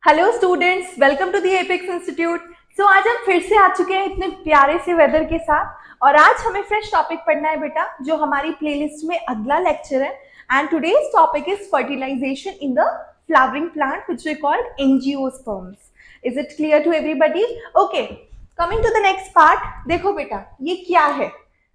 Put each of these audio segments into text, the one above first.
Hello students, welcome to the apex institute. So आज हम फिर से आ चुके हैं इतने प्यारे से वेदर के साथ और आज हमें फ्रेश टॉपिक पढ़ना है बेटा, जो हमारी प्लेलिस्ट में अगला लेक्चर है। And today's topic is fertilisation in the flowering plant which we called angiosperms. Is it clear to everybody? Okay, coming to the next part. देखो बेटा, ये क्या है?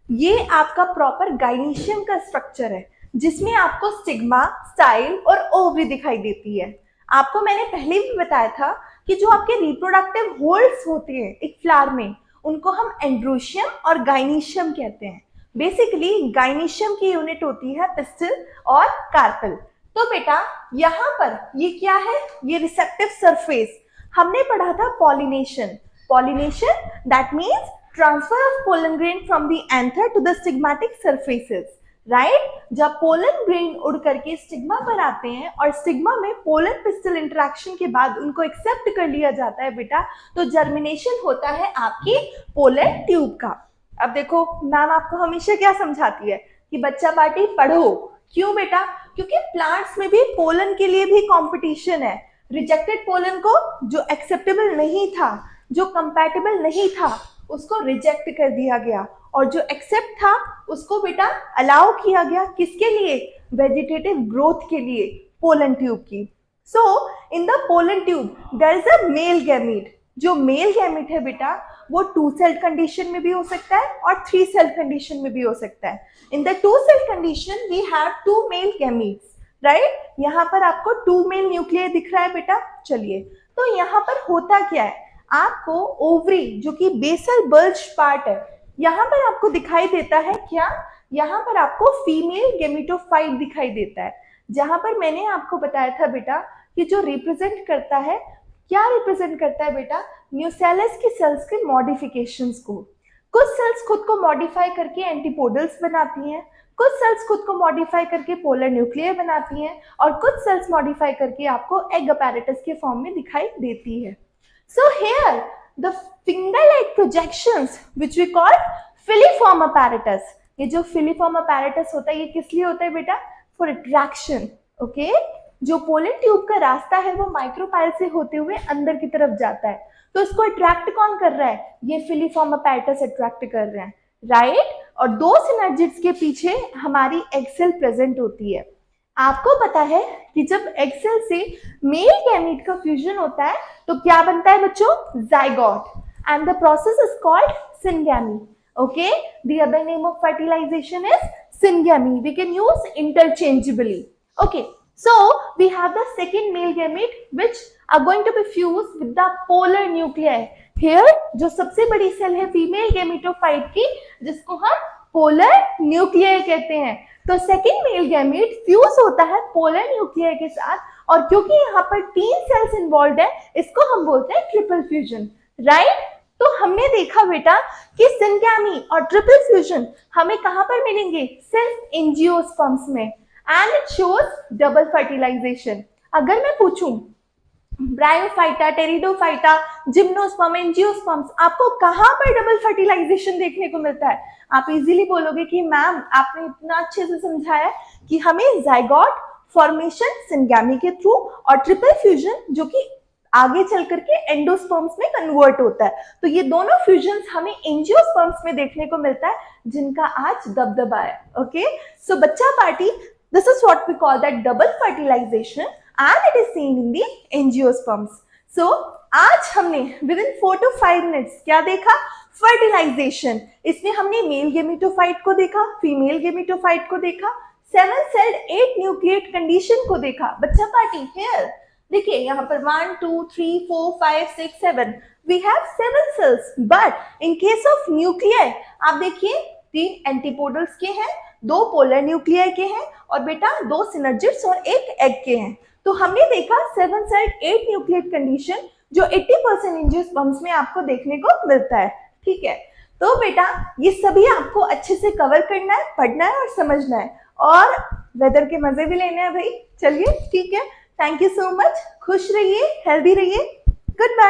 ये आपका प्रॉपर गाइनीशियम का स्ट्रक्चर है जिसमें आपको स्टिग्मा, स्टाइल और ओवरी दिखाई देती है। आपको मैंने पहले भी बताया था कि जो आपके रिप्रोडक्टिव होल्स होते हैं एक फ्लावर में, उनको हम एंड्रोशियम और गाइनीशियम कहते हैं। बेसिकली गाइनीशियम की यूनिट होती है पिस्टिल और कार्पेल। तो बेटा यहाँ पर ये क्या है? ये रिसेप्टिव सरफेस। हमने पढ़ा था pollination. Pollination that means transfer of pollen grain from the anther to the stigmatic surfaces, right? जब पोलन ग्रेन उड़ करके स्टिग्मा पर आते हैं और स्टिग्मा में पोलन पिस्टल इंटरेक्शन के बाद उनको एक्सेप्ट कर लिया जाता है बेटा, तो जर्मिनेशन होता है आपकी पोलन ट्यूब का। अब देखो, मैम आपको हमेशा क्या समझाती है कि बच्चा पार्टी पढ़ो। क्यों बेटा? क्योंकि प्लांट्स में भी पोलन के लिए भी कंपटीशन है। रिजेक्टेड पोलन को, जो एक्सेप्टेबल नहीं था, जो कंपैटिबल नहीं था, उसको रिजेक्ट कर दिया गया और जो एक्सेप्ट था उसको बेटा अलाउ किया गया। किसके लिए? वेजिटेटिव ग्रोथ के लिए, पोलन ट्यूब की। So in the pollen tube there is a male gamete. जो मेल गैमीट है बेटा, वो 2 सेल कंडीशन में भी हो सकता है और 3 सेल कंडीशन में भी हो सकता है। In the 2 cell condition we have 2 male gametes, right? यहाँ पर आपको 2 मेल न्यूक्लियर दिख रहा है बेटा। चलिए, तो यहाँ पर होता क्या है? आपको ओवरी, जो कि बेसल बल्ज पार्ट है, यहाँ पर आपको दिखाई देता है क्या? यहाँ पर आपको फीमेल गेमेटोफाइट दिखाई देता है, जहां पर मैंने आपको बताया था बेटा कि जो रिप्रेजेंट करता है, क्या रिप्रेजेंट करता है बेटा? न्यूसेलस की सेल्स के मॉडिफिकेशंस को। कुछ सेल्स खुद को मॉडिफाई करके एंटीपोडल्स बनाती हैं, कुछ सेल्स खुद को मॉडिफाई करके पोलर न्यूक्लियर बनाती हैं और कुछ सेल्स मॉडिफाई करके आपको एग अपैरेटस के फॉर्म में दिखाई देती है। So here the finger-like projections which we call filiform apparatus. ये जो filiform apparatus होता है, ये किस लिए होता है बेटा? For attraction, okay? जो पोलन ट्यूब का रास्ता है वो माइक्रोपाइल से होते हुए अंदर की तरफ जाता है, तो इसको अट्रैक्ट कौन कर रहा है? ये फिलीफॉर्म अपैरेटस अट्रैक्ट कर रहे हैं, राइट? और 2 सिनर्जिड्स के पीछे हमारी एग सेल प्रेजेंट होती है। आपको पता है कि जब एग सेल से मेल गैमीट का फ्यूजन होता है तो क्या बनता है बच्चों? Zygote, and the process is called syngamy. Okay, the other name of fertilisation is syngamy. We can use interchangeably. Okay, so we have the second male gamete which are going to be fused with the polar nuclei. Here जो सबसे बड़ी cell है female gametophyte की, जिसको हम polar nuclear कहते हैं, तो सेकेंड मेल गैमीट फ्यूज होता है पोलर न्यूक्लियर के साथ, और क्योंकि यहाँ पर 3 सेल्स इन्वॉल्व है, इसको हम बोलते हैं ट्रिपल फ्यूजन, राइट? तो हमने देखा बेटा कि सिनगैमी और ट्रिपल फ्यूजन हमें कहाँ पर मिलेंगे? सिर्फ एंजियोस्पर्म्स में, and it shows double fertilisation. अगर मैं पूछूं ब्रायोफाइटा, टेरिडोफाइटा, जिम्नोस्पर्म, एंजियोस्पर्म्स, आपको कहाँ पर डबल फर्टिलाइजेशन देखने को मिलता है? आप इजीली बोलोगे कि मैम आपने इतना अच्छे से समझाया कि हमें जाइगोट फॉर्मेशन सिनगैमी के थ्रू और ट्रिपल फ्यूजन जो कि आगे चल करके एंडोस्पर्म्स में कन्वर्ट होता है, तो ये दोनों फ्यूजन्स हमें एंजियोस्पर्म्स में देखने को मिलता है, जिनका आज दबदबा है। ओके, सो बच्चा party, this is what we call that double fertilization and it is seen in the angiosperms. So आज हमने within 4 to 5 minutes क्या देखा? फर्टिलाइजेशन। इसमें हमने मेल गेमेटोफाइट को देखा, फीमेल गेमेटोफाइट को देखा, 7 सेल्ड 8 न्यूक्लिएट कंडीशन को देखा। बच्चा पार्टी हियर देखिए, यहाँ पर 1 2 3 4 5 6 7 we have 7 cells, but in case of nuclei आप देखिए 3 एंटीपोडल्स के हैं, 2 पोलर न्यूक्लियर के हैं और बेटा 2 सिनर्जिड्स और 1 एग के हैं। तो हमने देखा 7 सेल्ड 8 न्यूक्लिएट कंडीशन जो 80% एंजियोस्पर्म्स में आपको देखने को मिलता है, ठीक है? तो बेटा ये सभी आपको अच्छे से कवर करना है, पढ़ना है और समझना है, और वेदर के मजे भी लेने हैं भाई। चलिए ठीक है, थैंक यू सो मच, खुश रहिए, हेल्दी रहिए, गुड बाय।